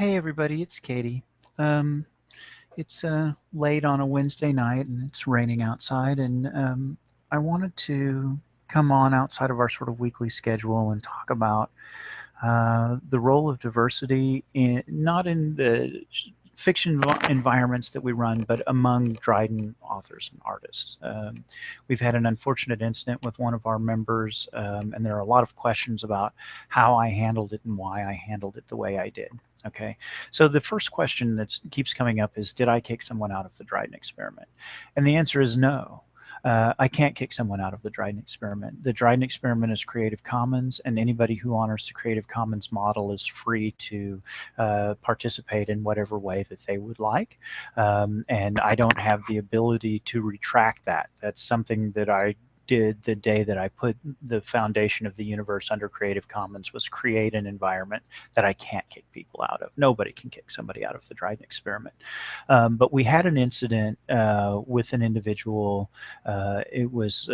Hey everybody, it's Katie. Um, it's late on a Wednesday night and it's raining outside, and I wanted to come on outside of our sort of weekly schedule and talk about the role of diversity in not in the fiction environments that we run, but among Dryden authors and artists. We've had an unfortunate incident with one of our members, and there are a lot of questions about how I handled it and why I handled it the way I did. Okay, so the first question that keeps coming up is, did I kick someone out of the Dryden Experiment? And the answer is no. I can't kick someone out of the Dryden Experiment. The Dryden Experiment is Creative Commons, and anybody who honors the Creative Commons model is free to participate in whatever way that they would like. And I don't have the ability to retract that. That's something that I did the day that I put the foundation of the universe under Creative Commons, was create an environment that I can't kick people out of. Nobody can kick somebody out of the Dryden Experiment. But we had an incident with an individual. It was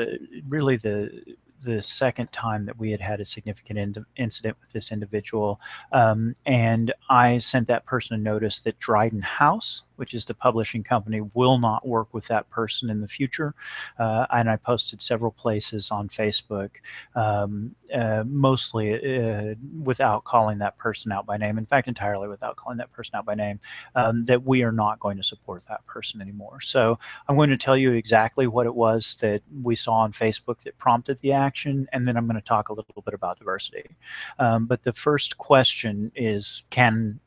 really the second time that we had had a significant incident with this individual. And I sent that person a notice that Dryden House, which is the publishing company, will not work with that person in the future. And I posted several places on Facebook, mostly without calling that person out by name. In fact, entirely without calling that person out by name, that we are not going to support that person anymore. So I'm going to tell you exactly what it was that we saw on Facebook that prompted the action, and then I'm going to talk a little bit about diversity. But the first question is, can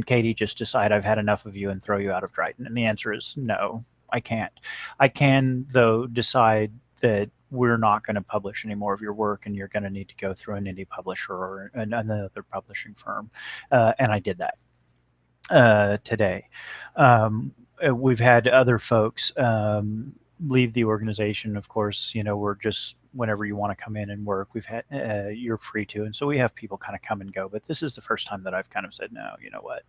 Katie just decide I've had enough of you and throw you out of Dryden? And the answer is no, I can't. I can, though, decide that we're not going to publish any more of your work and you're going to need to go through an indie publisher or another publishing firm. And I did that today. We've had other folks leave the organization. Of course, we're just, whenever you want to come in and work, we've had you're free to, and so we have people kind of come and go. But this is the first time that I've kind of said, no, you know what,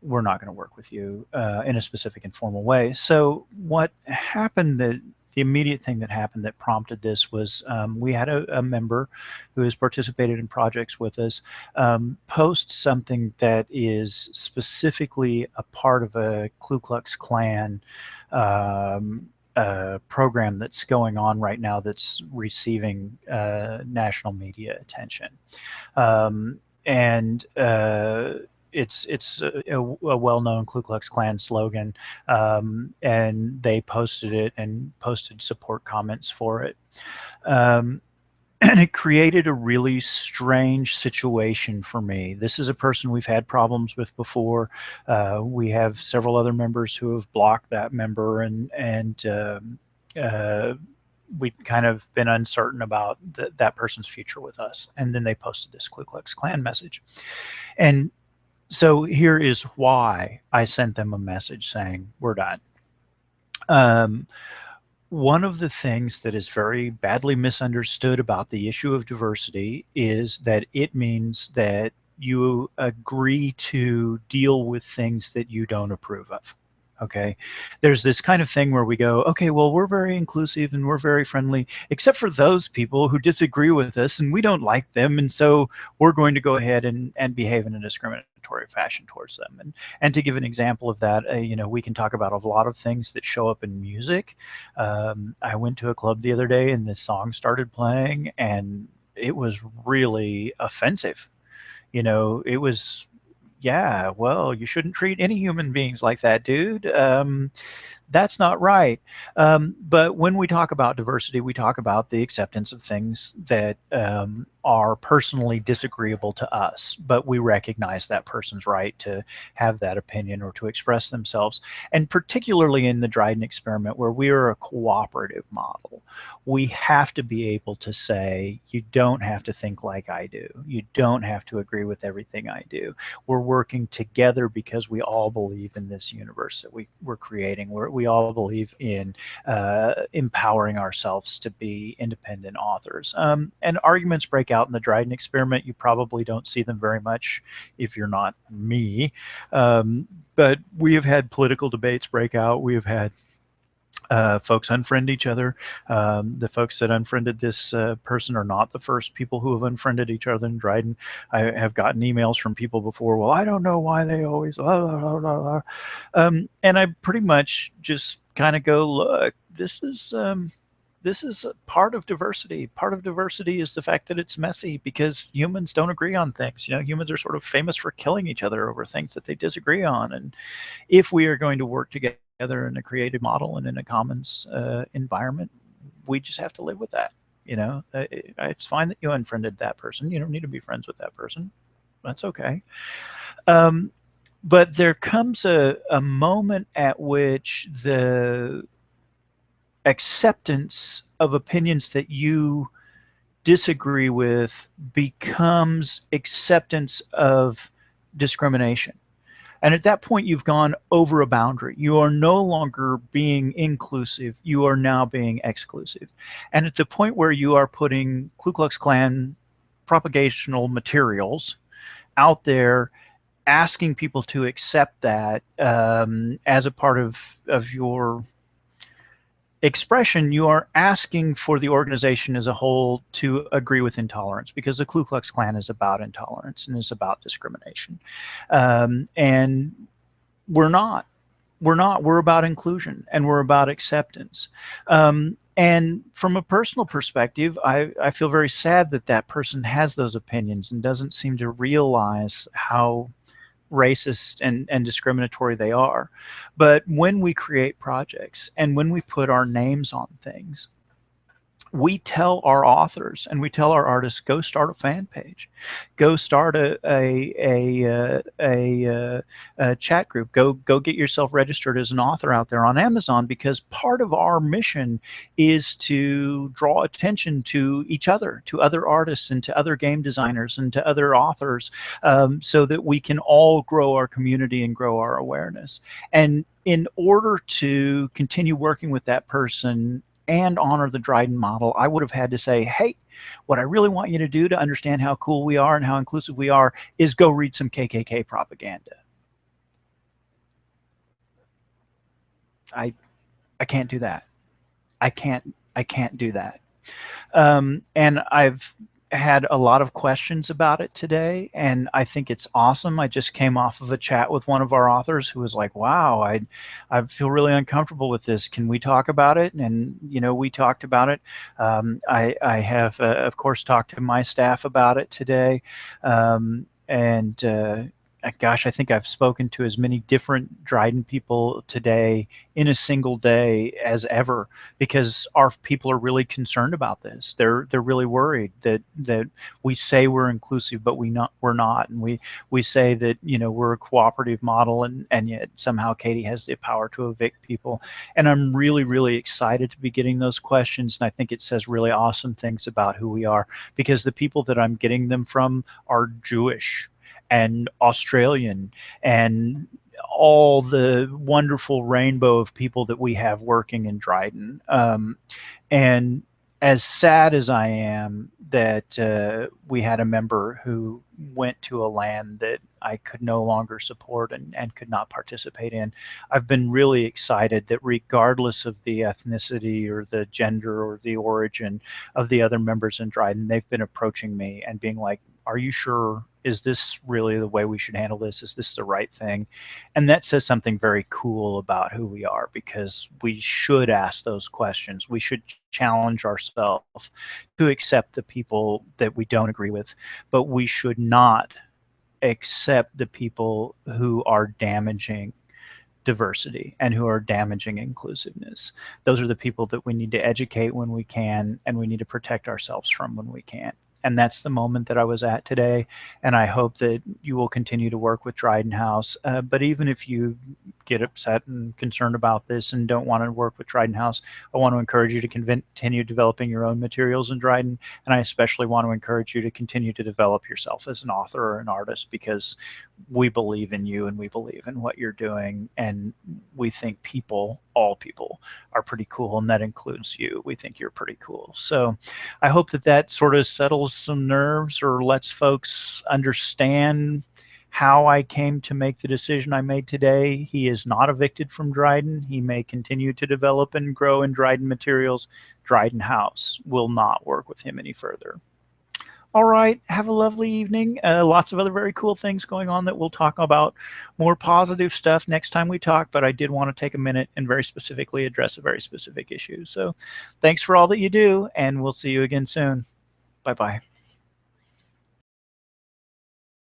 we're not going to work with you in a specific and formal way. So what happened, the immediate thing that happened that prompted this was we had a member who has participated in projects with us post something that is specifically a part of a Ku Klux Klan program that's going on right now that's receiving national media attention. And it's a well-known Ku Klux Klan slogan, and they posted it and posted support comments for it. And it created a really strange situation for me. This is a person we've had problems with before. We have several other members who have blocked that member, and we've kind of been uncertain about that person's future with us. And then they posted this Ku Klux Klan message. And so here is why I sent them a message saying, we're done. One of the things that is very badly misunderstood about the issue of diversity is that it means that you agree to deal with things that you don't approve of. Okay, there's this kind of thing where we go, okay, well, we're very inclusive and we're very friendly, except for those people who disagree with us and we don't like them. And so we're going to go ahead and behave in a discriminatory fashion towards them. And to give an example of that, we can talk about a lot of things that show up in music. I went to a club the other day and this song started playing and it was really offensive. It was, yeah, well, you shouldn't treat any human beings like that, dude. That's not right. But when we talk about diversity, we talk about the acceptance of things that are personally disagreeable to us, but we recognize that person's right to have that opinion or to express themselves. And particularly in the Dryden Experiment, where we are a cooperative model, we have to be able to say, you don't have to think like I do. You don't have to agree with everything I do. We're working together because we all believe in this universe that we're creating. We all believe in empowering ourselves to be independent authors. And arguments break out in the Dryden Experiment. You probably don't see them very much if you're not me. But we have had political debates break out. We have had Folks unfriend each other. The folks that unfriended this person are not the first people who have unfriended each other in Dryden. I have gotten emails from people before. Well, I don't know why they always and I pretty much just kind of go, look, this is a part of diversity. Part of diversity is the fact that it's messy because humans don't agree on things. You know, humans are sort of famous for killing each other over things that they disagree on. And if we are going to work together in a creative model and in a commons environment, we just have to live with that. You know, it's fine that you unfriended that person. You don't need to be friends with that person. That's okay. Um, but there comes a moment at which the acceptance of opinions that you disagree with becomes acceptance of discrimination. And at that point, you've gone over a boundary. You are no longer being inclusive. You are now being exclusive. And at the point where you are putting Ku Klux Klan propagational materials out there, asking people to accept that as a part of your expression, you are asking for the organization as a whole to agree with intolerance, because the Ku Klux Klan is about intolerance and is about discrimination. And we're not. We're about inclusion and we're about acceptance. And from a personal perspective, I feel very sad that that person has those opinions and doesn't seem to realize how racist and discriminatory they are. But when we create projects and when we put our names on things, we tell our authors and we tell our artists, go start a fan page, go start a chat group, go get yourself registered as an author out there on Amazon, because part of our mission is to draw attention to each other, to other artists and to other game designers and to other authors, so that we can all grow our community and grow our awareness. And in order to continue working with that person and honor the Dryden model, I would have had to say, hey, what I really want you to do to understand how cool we are and how inclusive we are is go read some KKK propaganda. I can't do that. I can't do that. And I've had a lot of questions about it today, and I think it's awesome. I just came off of a chat with one of our authors who was like, wow, I feel really uncomfortable with this. Can we talk about it? And, you know, we talked about it. I have, of course, talked to my staff about it today. Gosh, I think I've spoken to as many different Dryden people today in a single day as ever, because our people are really concerned about this. They're really worried that we say we're inclusive, but we're not, and we say that, you know, we're a cooperative model, and yet somehow Katie has the power to evict people. And I'm really excited to be getting those questions, and I think it says really awesome things about who we are, because the people that I'm getting them from are Jewish and Australian and all the wonderful rainbow of people that we have working in Dryden. And as sad as I am that we had a member who went to a land that I could no longer support and could not participate in, I've been really excited that regardless of the ethnicity or the gender or the origin of the other members in Dryden, they've been approaching me and being like, are you sure? Is this really the way we should handle this? Is this the right thing? And that says something very cool about who we are, because we should ask those questions. We should challenge ourselves to accept the people that we don't agree with, but we should not accept the people who are damaging diversity and who are damaging inclusiveness. Those are the people that we need to educate when we can, and we need to protect ourselves from when we can't. And that's the moment that I was at today. And I hope that you will continue to work with Dryden House. But even if you get upset and concerned about this and don't want to work with Dryden House, I want to encourage you to continue developing your own materials in Dryden. And I especially want to encourage you to continue to develop yourself as an author or an artist, because we believe in you and we believe in what you're doing. And we think people, all people, are pretty cool. And that includes you. We think you're pretty cool. So I hope that that sort of settles some nerves or lets folks understand how I came to make the decision I made today. He is not evicted from Dryden. He may continue to develop and grow in Dryden materials. Dryden House will not work with him any further. All right, have a lovely evening. Lots of other very cool things going on that we'll talk about, more positive stuff next time we talk, but I did want to take a minute and very specifically address a very specific issue. So thanks for all that you do, and we'll see you again soon. Bye-bye.